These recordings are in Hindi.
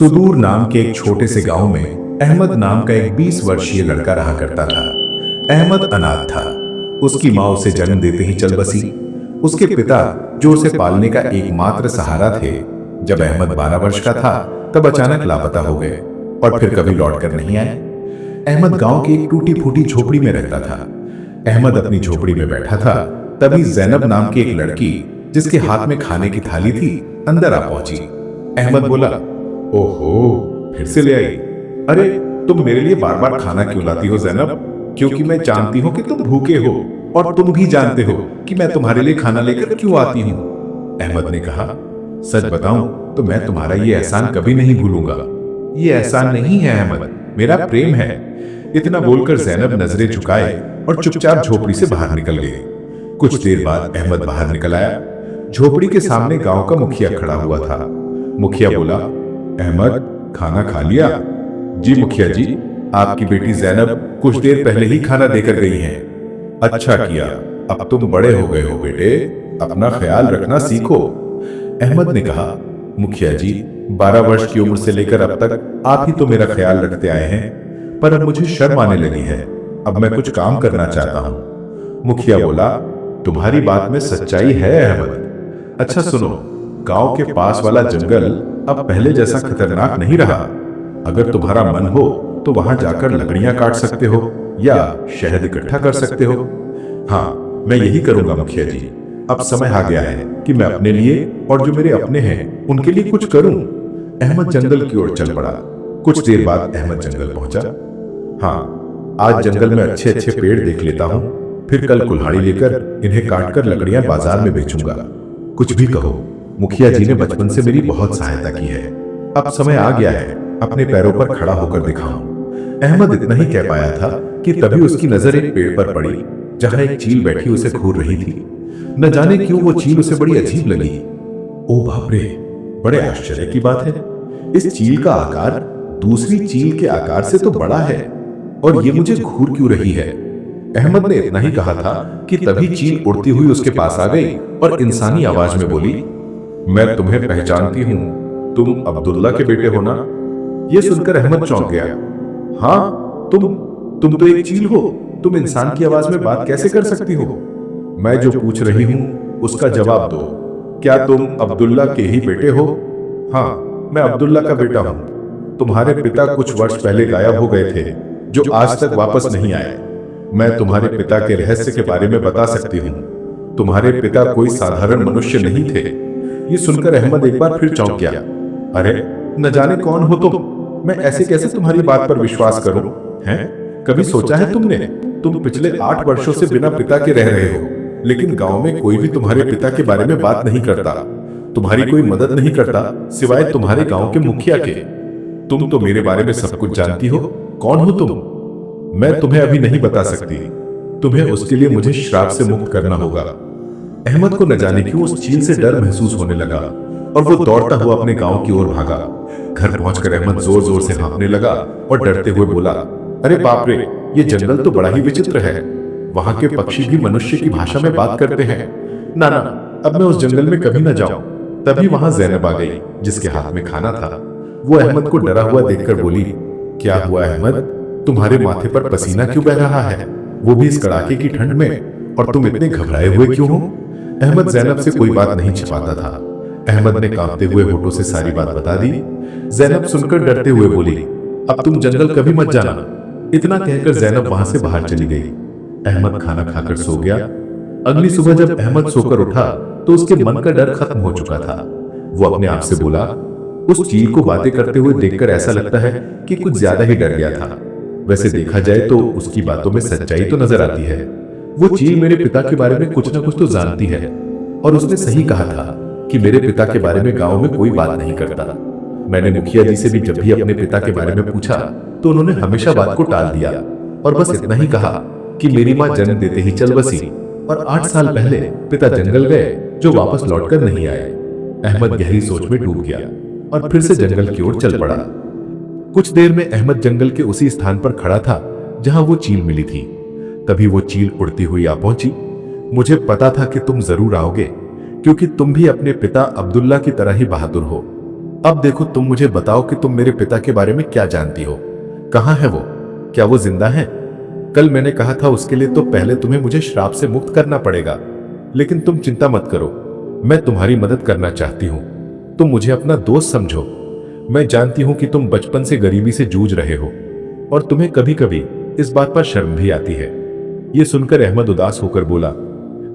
सुदूर नाम के एक छोटे से गांव में अहमद नाम का एक 20 वर्षीय लड़का रहा करता था। अहमद अनाथ था। उसकी माँ उसे जन्म देते ही चल बसी। उसके पिता जो उसे पालने का एकमात्र सहारा थे, जब अहमद 12 वर्ष का था तब अचानक लापता हो गए और फिर कभी लौट कर नहीं आए। अहमद गांव की एक टूटी फूटी झोपड़ी में रहता था। अहमद अपनी झोपड़ी में बैठा था, तभी जैनब नाम की एक लड़की जिसके हाथ में खाने की थाली थी अंदर आ पहुंची। अहमद बोला, ओहो, फिर से ले आई। अरे तुम मेरे लिए बार बार खाना क्यों लाती हो जैनब? क्योंकि मैं जानती हूँ कि तुम भूखे हो और तुम भी जानते हो कि मैं तुम्हारे लिए खाना लेकर क्यों आती हूँ। अहमद ने कहा, सच बताऊं तो मैं तुम्हारा ये एहसान कभी नहीं भूलूंगा। ये एहसान नहीं है अहमद, मेरा प्रेम है। इतना बोलकर जैनब नजरें झुकाए और चुपचाप झोपड़ी से बाहर निकल गई। कुछ देर बाद अहमद बाहर निकल आया। झोपड़ी के सामने गांव का मुखिया खड़ा हुआ था। मुखिया बोला, अहमद, खाना खा लिया? जी मुखिया जी, आपकी बेटी जैनब कुछ देर पहले ही खाना देकर गई है। अच्छा किया, अब तुम बड़े हो गए हो बेटे, अपना ख्याल रखना सीखो। अहमद ने कहा, मुखिया जी, 12 वर्ष की उम्र से लेकर अब तक आप ही तो मेरा ख्याल रखते आए हैं, पर अब मुझे शर्म आने लगी है। अब मैं कुछ काम करना चाहता हूँ। मुखिया बोला, तुम्हारी बात में सच्चाई है अहमद। अच्छा सुनो, गांव के पास वाला जंगल अब पहले जैसा खतरनाक नहीं रहा। अगर तुम्हारा मन हो तो वहां जाकर लकड़ियां काट सकते हो या शहद इकट्ठा कर सकते हो। हाँ, मैं यही करूंगा मुखिया जी। अब समय आ गया है कि मैं अपने लिए और जो मेरे अपने हैं उनके लिए कुछ करूं। अहमद जंगल की ओर चल पड़ा। कुछ देर बाद अहमद जंगल पहुंचा। हाँ, आज जंगल में अच्छे अच्छे पेड़ देख लेता हूँ, फिर कल कुल्हाड़ी लेकर इन्हें काटकर लकड़ियां बाजार में बेचूंगा। कुछ भी कहो, मुखिया जी ने बचपन से मेरी बहुत सहायता की है। अब समय आ गया है अपने पैरों पर खड़ा होकर दिखाऊं। अहमद इतना ही कह पाया था कि तभी उसकी नजर एक पेड़ पर पड़ी, जहां एक चील बैठी उसे घूर रही थी। न जाने क्यों वो चील उसे बड़ी अजीब लगी। ओ बाप रे, बड़े आश्चर्य की बात है, इस चील का आकार दूसरी चील के आकार से तो बड़ा है और ये मुझे घूर क्यों रही है। अहमद ने इतना ही कहा था कि तभी चील उड़ती हुई उसके पास आ गई और इंसानी आवाज में बोली, मैं तुम्हें पहचानती हूँ, तुम अब्दुल्ला के बेटे हो ना? यह सुनकर अहमद चौंक गया। हाँ, तुम तो एक चील हो, तुम इंसान की आवाज में बात कैसे कर सकती हो? मैं जो पूछ रही हूँ उसका जवाब दो। क्या तुम अब्दुल्ला के ही बेटे हो? हाँ, मैं अब्दुल्ला का बेटा हूँ। तुम्हारे पिता कुछ वर्ष पहले गायब हो गए थे, जो आज तक वापस नहीं आए। मैं तुम्हारे पिता के रहस्य के बारे में बता सकती हूँ। तुम्हारे पिता कोई साधारण मनुष्य नहीं थे। ये सुनकर अहमद एक बार फिर चौंक गया। अरे, न जाने कौन हो तुम, मैं ऐसे कैसे तुम्हारी बात पर विश्वास करूं? हैं? कभी सोचा है तुमने, तुम पिछले 8 वर्षों से बिना पिता के रह रहे हो, लेकिन गांव में कोई भी तुम्हारे पिता के बारे में बात नहीं करता, तुम्हारी कोई मदद नहीं करता सिवाय तुम्हारे गांव के मुखिया के। तुम तो मेरे बारे में सब कुछ जानती हो। कौन हो तुम? मैं तुम्हें अभी नहीं बता सकती। तुम्हें उसके लिए मुझे श्राप से मुक्त करना होगा। अहमद को न जाने क्यों उस चील से डर महसूस होने लगा और वो दौड़ता हुआ अपने गांव की ओर भागा। घर पहुंचकर अहमद जोर जोर से हाँफने लगा और डरते हुए बोला, अरे बाप रे, ये जंगल तो बड़ा ही विचित्र है। वहां के पक्षी भी मनुष्य की भाषा में बात करते हैं। ना ना, अब मैं उस जंगल में कभी न जाऊं। तभी वहां जैनब आ गई, जिसके हाथ में खाना था। वो अहमद को डरा हुआ देखकर बोली, क्या हुआ अहमद, तुम्हारे माथे पर पसीना क्यों बह रहा है, वो भी इस कड़ाके की ठंड में, और तुम इतने घबराए हुए क्यों हो? अहमद जैनब से कोई बात नहीं छिपाता था। अहमद ने कांपते हुए होठों से सारी बात बता दी। जैनब सुनकर डरते हुए बोली, अब तुम जंगल कभी मत जाना। इतना कहकर जैनब वहां से बाहर चली गई। अहमद खाना खाकर सो गया। अगली सुबह जब अहमद सोकर उठा तो उसके मन का डर खत्म हो चुका था। वो अपने आप से बोला, उस चील को बातें करते हुए देखकर ऐसा लगता है कि कुछ ज्यादा ही डर गया था। वैसे देखा जाए तो उसकी बातों में सच्चाई तो नजर आती है। वो चील मेरे पिता के बारे में कुछ ना कुछ तो जानती है और उसने सही कहा था कि मेरे पिता के बारे में गांव में कोई बात नहीं करता। मैंने मुखिया जी से भी जब भी अपने पिता के बारे में पूछा तो उन्होंने हमेशा बात को टाल दिया और बस इतना ही कहा कि मेरी माँ जन्म देते ही चल बसी और 8 साल पहले पिता जंगल गए, जो वापस लौटकर नहीं आए। अहमद गहरी सोच में डूब गया और फिर से जंगल की ओर चल पड़ा। कुछ देर में अहमद जंगल के उसी स्थान पर खड़ा था जहां वो चील मिली थी। तभी वो चील उड़ती हुई आ पहुंची। मुझे पता था कि तुम जरूर आओगे, क्योंकि तुम भी अपने पिता अब्दुल्ला की तरह ही बहादुर हो। अब देखो, तुम मुझे बताओ कि तुम मेरे पिता के बारे में क्या जानती हो। कहाँ है वो? क्या वो जिंदा है? कल मैंने कहा था उसके लिए तो पहले तुम्हें मुझे श्राप से मुक्त करना पड़ेगा, लेकिन तुम चिंता मत करो, मैं तुम्हारी मदद करना चाहती हूँ। तुम मुझे अपना दोस्त समझो। मैं जानती हूँ कि तुम बचपन से गरीबी से जूझ रहे हो और तुम्हें कभी कभी इस बात पर शर्म भी आती है। ये सुनकर अहमद उदास होकर बोला,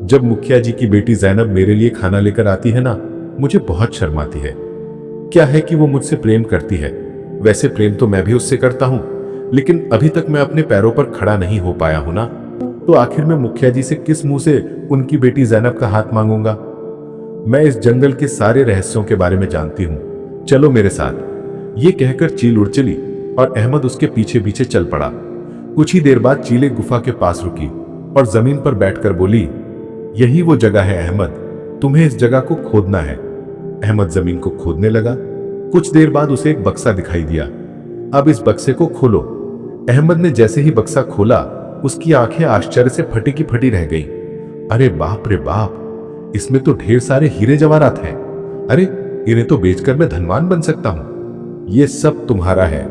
जब मुखिया जी की बेटी जैनब मेरे लिए खाना लेकर आती है ना, मुझे बहुत शर्म आती है। क्या है कि वो मुझसे प्रेम करती है, वैसे प्रेम तो मैं भी उससे करता हूँ, लेकिन अभी तक मैं अपने पैरों पर खड़ा नहीं हो पाया हूं ना, तो आखिर मैं मुखिया जी से किस मुंह से उनकी बेटी जैनब का हाथ मांगूंगा। मैं इस जंगल के सारे रहस्यों के बारे में जानती हूँ, चलो मेरे साथ। ये कहकर चील उड़ चली और अहमद उसके पीछे पीछे चल पड़ा। कुछ ही देर बाद चील एक गुफा के पास रुकी और जमीन पर बैठकर बोली, यही वो जगह है अहमद, तुम्हें इस जगह को खोदना है। अहमद जमीन को खोदने लगा। कुछ देर बाद उसे एक बक्सा दिखाई दिया। अब इस बक्से को खोलो। अहमद ने जैसे ही बक्सा खोला, उसकी आंखें आश्चर्य से फटी की फटी रह गई। अरे बाप रे बाप, इसमें तो ढेर सारे हीरे जवाहरात हैं। अरे इन्हें तो बेचकर मैं धनवान बन सकता हूं। ये सब तुम्हारा है,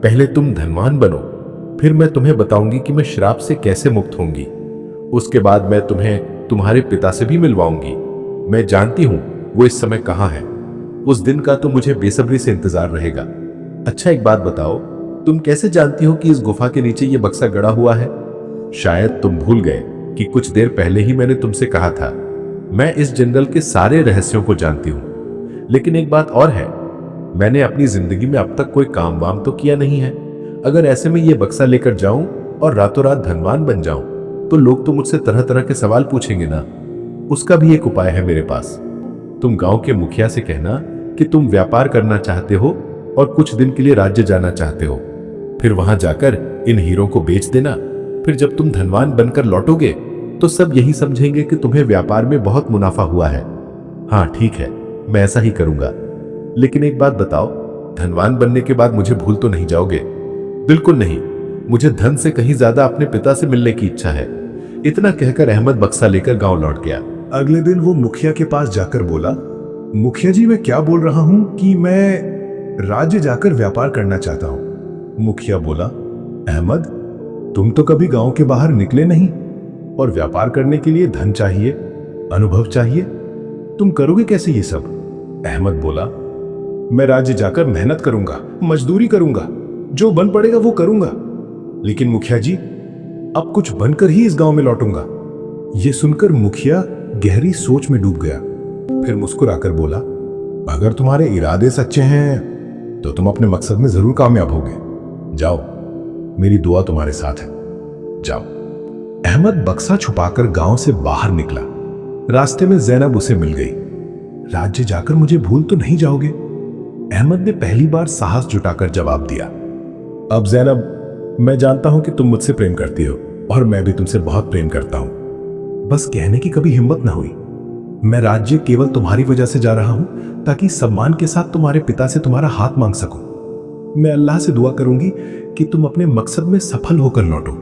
पहले तुम धनवान बनो, फिर मैं तुम्हें बताऊंगी कि मैं श्राप से कैसे मुक्त होंगी। उसके बाद मैं तुम्हें तुम्हारे पिता से भी मिलवाऊंगी। मैं जानती हूं वो इस समय कहां है। उस दिन का तो मुझे बेसब्री से इंतजार रहेगा। अच्छा एक बात बताओ, तुम कैसे जानती हो कि इस गुफा के नीचे ये बक्सा गड़ा हुआ है? शायद तुम भूल गए कि कुछ देर पहले ही मैंने तुमसे कहा था, मैं इस जंगल के सारे रहस्यों को जानती हूं। लेकिन एक बात और है, मैंने अपनी जिंदगी में अब तक कोई काम वाम तो किया नहीं है। अगर ऐसे में ये बक्सा लेकर जाऊं और रातों रात धनवान बन जाऊं, तो लोग तो मुझसे तरह तरह के सवाल पूछेंगे ना। उसका भी एक उपाय है मेरे पास। तुम गांव के मुखिया से कहना कि तुम व्यापार करना चाहते हो और कुछ दिन के लिए राज्य जाना चाहते हो। फिर वहां जाकर इन हीरों को बेच देना। फिर जब तुम धनवान बनकर लौटोगे तो सब यही समझेंगे कि तुम्हें व्यापार में बहुत मुनाफा हुआ है। हाँ ठीक है, मैं ऐसा ही करूंगा। लेकिन एक बात बताओ, धनवान बनने के बाद मुझे भूल तो नहीं जाओगे? बिल्कुल नहीं, मुझे धन से कहीं ज्यादा अपने पिता से मिलने की इच्छा है। इतना कहकर अहमद बक्सा लेकर गांव लौट गया। अगले दिन वो मुखिया के पास जाकर बोला, मुखिया जी मैं क्या बोल रहा हूं कि मैं राज्य जाकर व्यापार करना चाहता हूं। मुखिया बोला, अहमद तुम तो कभी गांव के बाहर निकले नहीं और व्यापार करने के लिए धन चाहिए, अनुभव चाहिए, तुम करोगे कैसे ये सब? अहमद बोला, मैं राज्य जाकर मेहनत करूंगा, मजदूरी करूंगा, जो बन पड़ेगा वो करूंगा। लेकिन मुखिया जी अब कुछ बनकर ही इस गांव में लौटूंगा। यह सुनकर मुखिया गहरी सोच में डूब गया। फिर मुस्कुराकर बोला, अगर तुम्हारे इरादे सच्चे हैं तो तुम अपने मकसद में जरूर कामयाब होगे। जाओ, मेरी दुआ तुम्हारे साथ है, जाओ। अहमद बक्सा छुपाकर गांव से बाहर निकला। रास्ते में जैनब उसे मिल गई। राज्य जाकर मुझे भूल तो नहीं जाओगे? अहमद ने पहली बार साहस जुटाकर जवाब दिया। अब जैनब, मैं जानता हूं कि तुम मुझसे प्रेम करती हो और मैं भी तुमसे बहुत प्रेम करता हूं, बस कहने की कभी हिम्मत ना हुई। मैं राज्य केवल तुम्हारी वजह से जा रहा हूं ताकि सम्मान के साथ तुम्हारे पिता से तुम्हारा हाथ मांग सकूं। मैं अल्लाह से दुआ करूंगी कि तुम अपने मकसद में सफल होकर लौटो।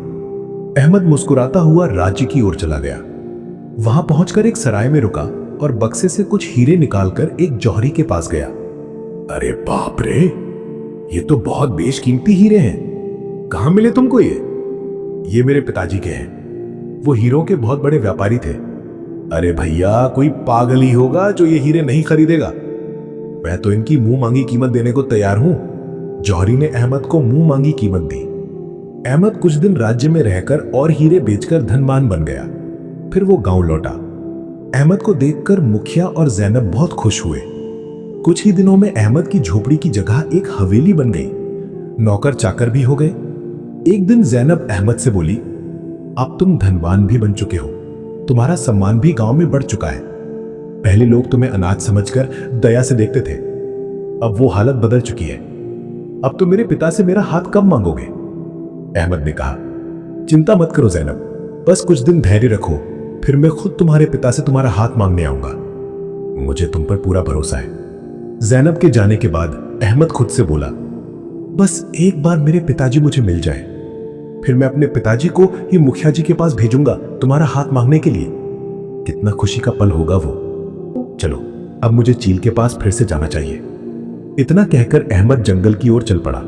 अहमद मुस्कुराता हुआ राज्य की ओर चला गया। वहां पहुंचकर एक सराय में रुका और बक्से से कुछ हीरे निकालकर एक जौहरी के पास गया। अरे बाप रे, ये तो बहुत बेशकीमती हीरे हैं। कहां मिले तुमको ये मेरे पिताजी के हैं। वो हीरों के बहुत बड़े व्यापारी थे। अरे भैया, कोई पागल ही होगा जो ये हीरे नहीं खरीदेगा। मैं तो इनकी मुंह मांगी कीमत देने को तैयार हूं। जौहरी ने अहमद को मुंह मांगी कीमत दी। अहमद कुछ दिन राज्य में रहकर और हीरे बेचकर धनवान बन गया। फिर वो गांव लौटा। अहमद को देखकर मुखिया और जैनब बहुत खुश हुए। कुछ ही दिनों में अहमद की झोपड़ी की जगह एक हवेली बन गई। नौकर चाकर भी हो गए। एक दिन जैनब अहमद से बोली, अब तुम धनवान भी बन चुके हो, तुम्हारा सम्मान भी गांव में बढ़ चुका है। पहले लोग तुम्हें अनाथ समझकर दया से देखते थे, अब वो हालत बदल चुकी है। अब तुम मेरे पिता से मेरा हाथ कब मांगोगे? अहमद ने कहा, चिंता मत करो जैनब, बस कुछ दिन धैर्य रखो, फिर मैं खुद तुम्हारे पिता से तुम्हारा हाथ मांगने आऊंगा। मुझे तुम पर पूरा भरोसा है। जैनब के जाने के बाद अहमद खुद से बोला, बस एक बार मेरे पिताजी मुझे मिल जाए, फिर मैं अपने पिताजी को ही मुखिया जी के पास भेजूंगा तुम्हारा हाथ मांगने के लिए। कितना खुशी का पल होगा वो। चलो, अब मुझे चील के पास फिर से जाना चाहिए। इतना कहकर अहमद जंगल की ओर चल पड़ा।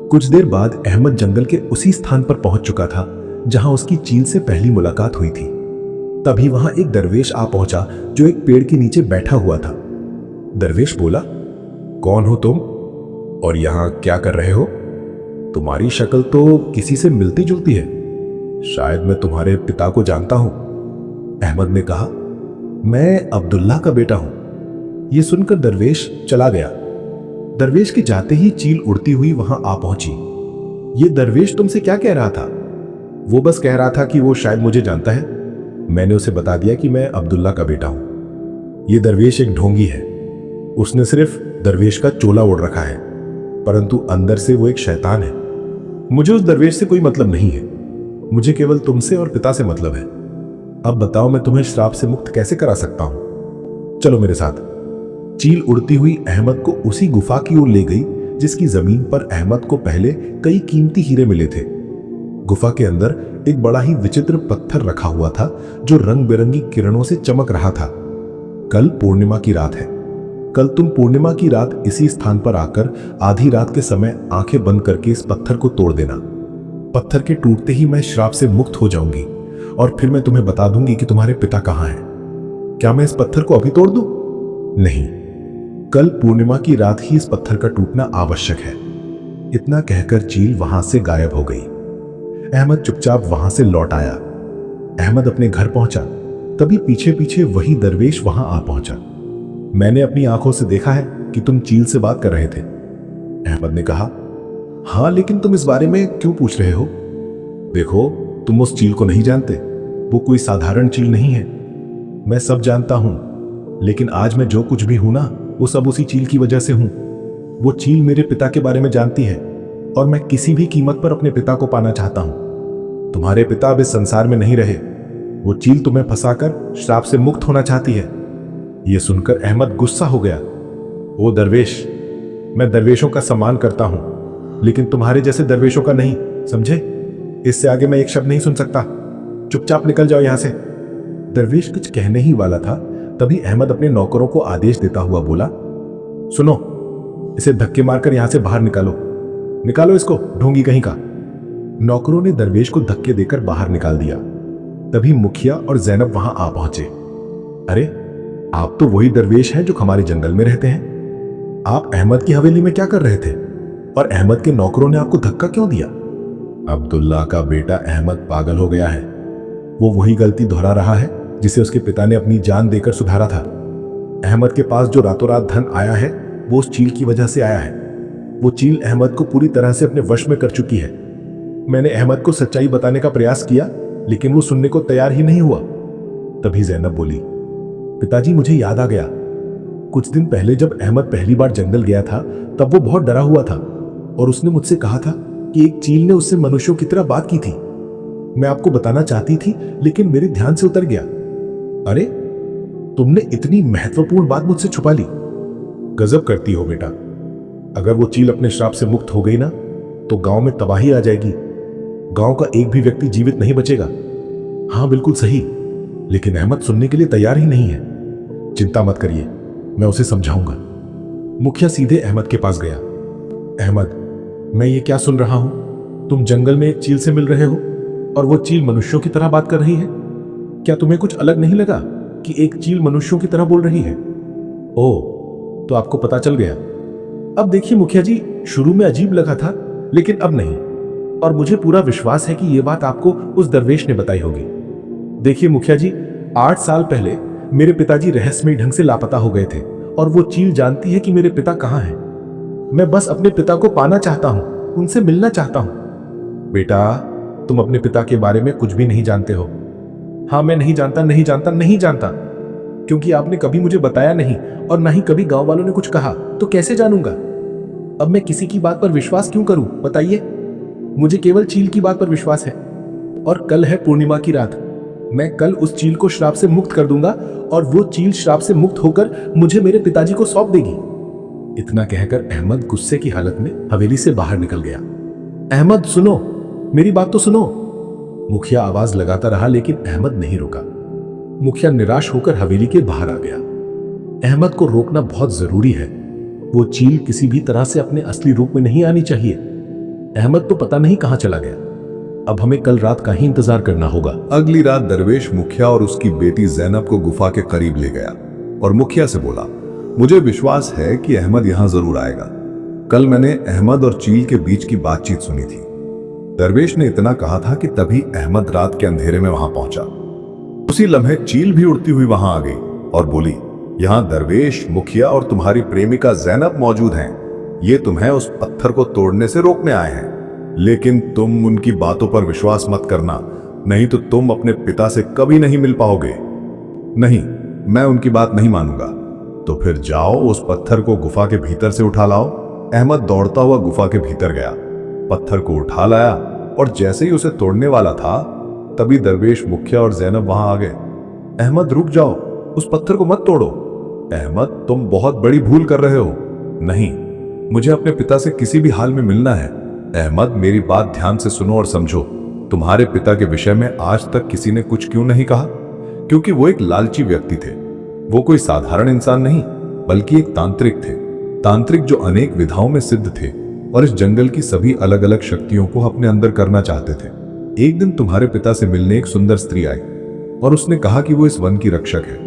कुछ देर बाद अहमद जंगल के उसी स्थान पर पहुंच चुका था जहां उसकी चील से पहली मुलाकात हुई थी। तभी वहां एक दरवेश आ पहुंचा जो एक पेड़ के नीचे बैठा हुआ था। दरवेश बोला, कौन हो तुम और यहां क्या कर रहे हो? तुम्हारी शक्ल तो किसी से मिलती जुलती है। शायद मैं तुम्हारे पिता को जानता हूं। अहमद ने कहा, मैं अब्दुल्ला का बेटा हूं। यह सुनकर दरवेश चला गया। दरवेश के जाते ही चील उड़ती हुई वहां आ पहुंची। यह दरवेश तुमसे क्या कह रहा था? वो बस कह रहा था कि वो शायद मुझे जानता है। मैंने उसे बता दिया कि मैं अब्दुल्ला का बेटा हूं। यह दरवेश एक ढोंगी है। उसने सिर्फ दरवेश का चोला ओढ़ रखा है, परंतु अंदर से वो एक शैतान है। मुझे उस दरवेश से कोई मतलब नहीं है। मुझे केवल तुमसे और पिता से मतलब है। अब बताओ, मैं तुम्हें श्राप से मुक्त कैसे करा सकता हूं? चलो मेरे साथ। चील उड़ती हुई अहमद को उसी गुफा की ओर ले गई जिसकी जमीन पर अहमद को पहले कई कीमती हीरे मिले थे। गुफा के अंदर एक बड़ा ही विचित्र पत्थर रखा हुआ था जो रंग बिरंगी किरणों से चमक रहा था। कल पूर्णिमा की रात है। कल तुम पूर्णिमा की रात इसी स्थान पर आकर आधी रात के समय आंखें बंद करके इस पत्थर को तोड़ देना। पत्थर के टूटते ही मैं श्राप से मुक्त हो जाऊंगी और फिर मैं तुम्हें बता दूंगी कि तुम्हारे पिता कहां हैं। क्या मैं इस पत्थर को अभी तोड़ दूं? नहीं, कल पूर्णिमा की रात ही इस पत्थर का टूटना आवश्यक है। इतना कहकर चील वहां से गायब हो गई। अहमद चुपचाप वहां से लौट आया। अहमद अपने घर पहुंचा, तभी पीछे पीछे वही दरवेश वहां आ पहुंचा। मैंने अपनी आंखों से देखा है कि तुम चील से बात कर रहे थे। अहमद ने कहा, हां, लेकिन तुम इस बारे में क्यों पूछ रहे हो? देखो, तुम उस चील को नहीं जानते। वो कोई साधारण चील नहीं है। मैं सब जानता हूं, लेकिन आज मैं जो कुछ भी हूं ना, वो सब उसी चील की वजह से हूं। वो चील मेरे पिता के बारे में जानती है और मैं किसी भी कीमत पर अपने पिता को पाना चाहता हूं। तुम्हारे पिता अब इस संसार में नहीं रहे। वो चील तुम्हें फंसाकर श्राप से मुक्त होना चाहती है। यह सुनकर अहमद गुस्सा हो गया। ओ दरवेश, मैं दरवेशों का सम्मान करता हूं, लेकिन तुम्हारे जैसे दरवेशों का नहीं, समझे? इससे आगे मैं एक शब्द नहीं सुन सकता। चुपचाप निकल जाओ यहां से। दरवेश कुछ कहने ही वाला था, तभी अहमद अपने नौकरों को आदेश देता हुआ बोला, सुनो, इसे धक्के मारकर यहां से बाहर निकालो। निकालो इसको, ढोंगी कहीं का। नौकरों ने दरवेश को धक्के देकर बाहर निकाल दिया। तभी मुखिया और जैनब वहां आ पहुंचे। अरे, आप तो वही दरवेश हैं जो हमारे जंगल में रहते हैं। आप अहमद की हवेली में क्या कर रहे थे और अहमद के नौकरों ने आपको धक्का क्यों दिया? अब्दुल्ला का बेटा अहमद पागल हो गया है। वो वही गलती दोहरा रहा है जिसे उसके पिता ने अपनी जान देकर सुधारा था। अहमद के पास जो रातों रात धन आया है वो उस चील की वजह से आया है। वो चील अहमद को पूरी तरह से अपने वश में कर चुकी है। मैंने अहमद को सच्चाई बताने का प्रयास किया, लेकिन वो सुनने को तैयार ही नहीं हुआ। तभी जैनब बोली, पिताजी, मुझे याद आ गया। कुछ दिन पहले जब अहमद पहली बार जंगल गया था तब वो बहुत डरा हुआ था और उसने मुझसे कहा था कि एक चील ने उससे मनुष्यों की तरह बात की थी। मैं आपको बताना चाहती थी, लेकिन मेरे ध्यान से उतर गया। अरे, तुमने इतनी महत्वपूर्ण बात मुझसे छुपा ली। गजब करती हो बेटा। अगर वो चील अपने श्राप से मुक्त हो गई ना, तो गांव में तबाही आ जाएगी। गांव का एक भी व्यक्ति जीवित नहीं बचेगा। हां, बिल्कुल सही, लेकिन अहमद सुनने के लिए तैयार ही नहीं है। चिंता मत करिए, मैं उसे समझाऊंगा। मुखिया सीधे अहमद के पास गया। अहमद, मैं ये क्या सुन रहा हूं? तुम जंगल में एक चील से मिल रहे हो और वो चील मनुष्यों की तरह बात कर रही है। क्या तुम्हें कुछ अलग नहीं लगा कि एक चील मनुष्यों की तरह बोल रही है? ओह, तो आपको पता चल गया। अब देखिए मुखिया जी, शुरू में अजीब लगा था, लेकिन अब नहीं, और मुझे पूरा विश्वास है कि यह बात आपको उस दरवेश ने बताई होगी। देखिए मुखिया जी, 8 साल पहले मेरे पिताजी रहस्यमय ढंग से लापता हो गए थे और वो चील जानती है कि मेरे पिता कहां हैं। मैं बस अपने पिता को पाना चाहता हूं, उनसे मिलना चाहता हूं। बेटा, तुम अपने पिता के बारे में कुछ भी नहीं जानते हो। हां, मैं नहीं जानता, नहीं जानता, नहीं जानता, क्योंकि आपने कभी मुझे बताया नहीं और ना ही कभी गांव वालों ने कुछ कहा, तो कैसे जानूंगा? अब मैं किसी की बात पर विश्वास क्यों करूं, बताइए? मुझे केवल चील की बात पर विश्वास है। और कल है पूर्णिमा की रात। मैं कल उस चील को श्राप से मुक्त कर दूंगा और वो चील श्राप से मुक्त होकर मुझे मेरे पिताजी को सौंप देगी। इतना कहकर अहमद गुस्से की हालत में हवेली से बाहर निकल गया। अहमद सुनो, मेरी बात तो सुनो। मुखिया आवाज लगाता रहा, लेकिन अहमद नहीं रुका। मुखिया निराश होकर हवेली के बाहर आ गया। अहमद को रोकना बहुत जरूरी है। वो चील किसी भी तरह से अपने असली रूप में नहीं आनी चाहिए। अहमद तो पता नहीं कहां चला गया। अब हमें कल रात का ही इंतजार करना होगा। अगली रात दरवेश मुखिया और उसकी बेटी जैनब को गुफा के करीब ले गया और मुखिया से बोला, मुझे विश्वास है कि अहमद यहां जरूर आएगा। कल मैंने अहमद और चील के बीच की बातचीत सुनी थी। दरवेश ने इतना कहा था कि तभी अहमद रात के अंधेरे में वहां पहुंचा। उसी लम्हे चील भी उड़ती हुई वहां आ गई और बोली, यहां दरवेश, मुखिया और तुम्हारी प्रेमिका जैनब मौजूद हैं। ये तुम्हें उस पत्थर को तोड़ने से रोकने आए हैं, लेकिन तुम उनकी बातों पर विश्वास मत करना, नहीं तो तुम अपने पिता से कभी नहीं मिल पाओगे। नहीं, मैं उनकी बात नहीं मानूंगा। तो फिर जाओ, उस पत्थर को गुफा के भीतर से उठा लाओ। अहमद दौड़ता हुआ गुफा के भीतर गया, पत्थर को उठा लाया और जैसे ही उसे तोड़ने वाला था तभी दरवेश, मुखिया और जैनब वहां आ गए। अहमद रुक जाओ, उस पत्थर को मत तोड़ो। अहमद, तुम बहुत बड़ी भूल कर रहे हो। नहीं, मुझे अपने पिता से किसी भी हाल में मिलना है। अहमद, मेरी बात ध्यान से सुनो और समझो। तुम्हारे पिता के विषय में आज तक किसी ने कुछ क्यों नहीं कहा? क्योंकि वो एक लालची व्यक्ति थे। वो कोई साधारण इंसान नहीं, बल्कि एक तांत्रिक थे। तांत्रिक जो अनेक विधाओं में सिद्ध थे और इस जंगल की सभी अलग अलग शक्तियों को अपने अंदर करना चाहते थे। एक दिन तुम्हारे पिता से मिलने एक सुंदर स्त्री आई और उसने कहा कि वो इस वन की रक्षक है।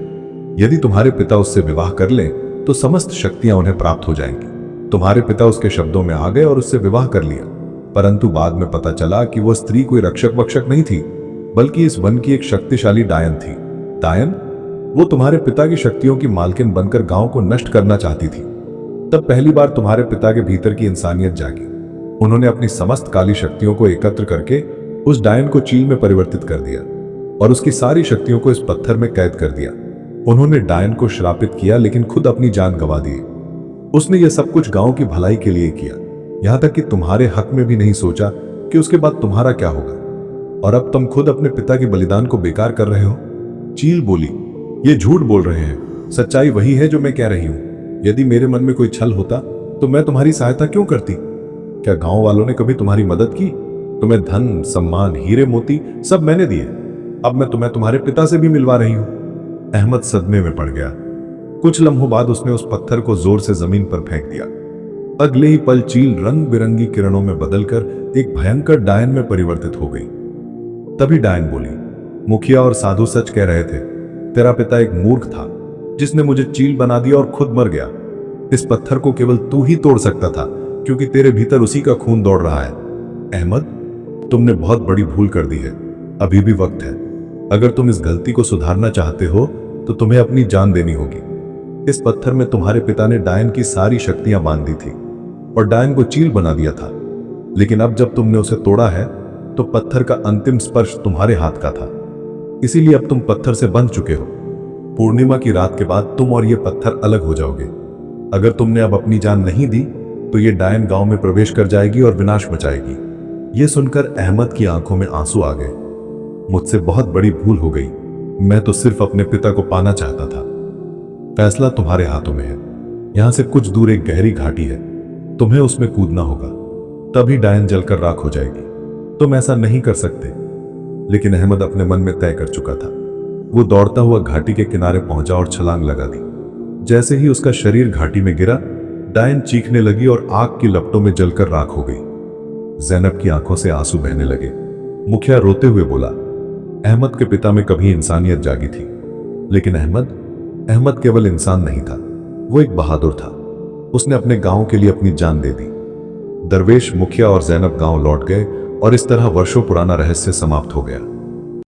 यदि तुम्हारे पिता उससे विवाह कर लें तो समस्त शक्तियां उन्हें प्राप्त हो जाएंगी। तुम्हारे पिता उसके शब्दों में आ गए और उससे विवाह कर लिया, परंतु बाद में पता चला कि वो स्त्री कोई रक्षक वक्षक नहीं थी, बल्कि इस वन की एक शक्तिशाली डायन थी। डायन? वो तुम्हारे पिता की शक्तियों की मालकिन बनकर गांव को नष्ट करना चाहती थी। तब पहली बार तुम्हारे पिता के भीतर की इंसानियत जागी। उन्होंने अपनी समस्त काली शक्तियों को एकत्र करके उस डायन को चील में परिवर्तित कर दिया और उसकी सारी शक्तियों को इस पत्थर में कैद कर दिया। उन्होंने डायन को श्रापित किया, लेकिन खुद अपनी जान गंवा दी। उसने यह सब कुछ गांव की भलाई के लिए किया, यहां तक कि तुम्हारे हक में भी नहीं सोचा कि उसके बाद तुम्हारा क्या होगा। और अब तुम खुद अपने पिता के बलिदान को बेकार कर रहे हो। चील बोली, ये झूठ बोल रहे हैं, सच्चाई वही है जो मैं कह रही हूं। यदि मेरे मन में कोई छल होता तो मैं तुम्हारी सहायता क्यों करती? क्या गांव वालों ने कभी तुम्हारी मदद की? तुम्हें धन, सम्मान, हीरे मोती सब मैंने दिए। अब मैं तुम्हें तुम्हारे पिता से भी मिलवा रही हूं। अहमद सदमे में पड़ गया। कुछ लम्हों बाद उसने उस पत्थर को जोर से जमीन पर फेंक दिया। अगले ही पल चील रंग बिरंगी किरणों में बदलकर एक भयंकर डायन में परिवर्तित हो गई। तभी डायन बोली, मुखिया और साधु सच कह रहे थे। तेरा पिता एक मूर्ख था जिसने मुझे चील बना दिया और खुद मर गया। इस पत्थर को केवल तू ही तोड़ सकता था, क्योंकि तेरे भीतर उसी का खून दौड़ रहा है। अहमद, तुमने बहुत बड़ी भूल कर दी है। अभी भी वक्त है। अगर तुम इस गलती को सुधारना चाहते हो तो तुम्हें अपनी जान देनी होगी। इस पत्थर में तुम्हारे पिता ने डायन की सारी शक्तियां बांध दी थी और डायन को चील बना दिया था, लेकिन अब जब तुमने उसे तोड़ा है तो पत्थर का अंतिम स्पर्श तुम्हारे हाथ का था। इसीलिए अब तुम पत्थर से बंध चुके हो। पूर्णिमा की रात के बाद तुम और ये पत्थर अलग हो जाओगे। अगर तुमने अब अपनी जान नहीं दी तो ये डायन गांव में प्रवेश कर जाएगी और विनाश मचाएगी। यह सुनकर अहमद की आंखों में आंसू आ गए। मुझसे बहुत बड़ी भूल हो गई। मैं तो सिर्फ अपने पिता को पाना चाहता था। फैसला तुम्हारे हाथों में है। यहां से कुछ दूर एक गहरी घाटी है, तुम्हें उसमें कूदना होगा, तभी डायन जलकर राख हो जाएगी। तुम ऐसा नहीं कर सकते। लेकिन अहमद अपने मन में तय कर चुका था। वो दौड़ता हुआ घाटी के किनारे पहुंचा और छलांग लगा दी। जैसे ही उसका शरीर घाटी में गिरा, डायन चीखने लगी और आग की लपटों में जलकर राख हो गई। जैनब की आंखों से आंसू बहने लगे। मुखिया रोते हुए बोला, अहमद के पिता में कभी इंसानियत जागी थी, लेकिन अहमद केवल इंसान नहीं था, वो एक बहादुर था। उसने अपने गांव के लिए अपनी जान दे दी। दरवेश, मुखिया और जैनब गांव लौट गए और इस तरह वर्षों पुराना रहस्य समाप्त हो गया।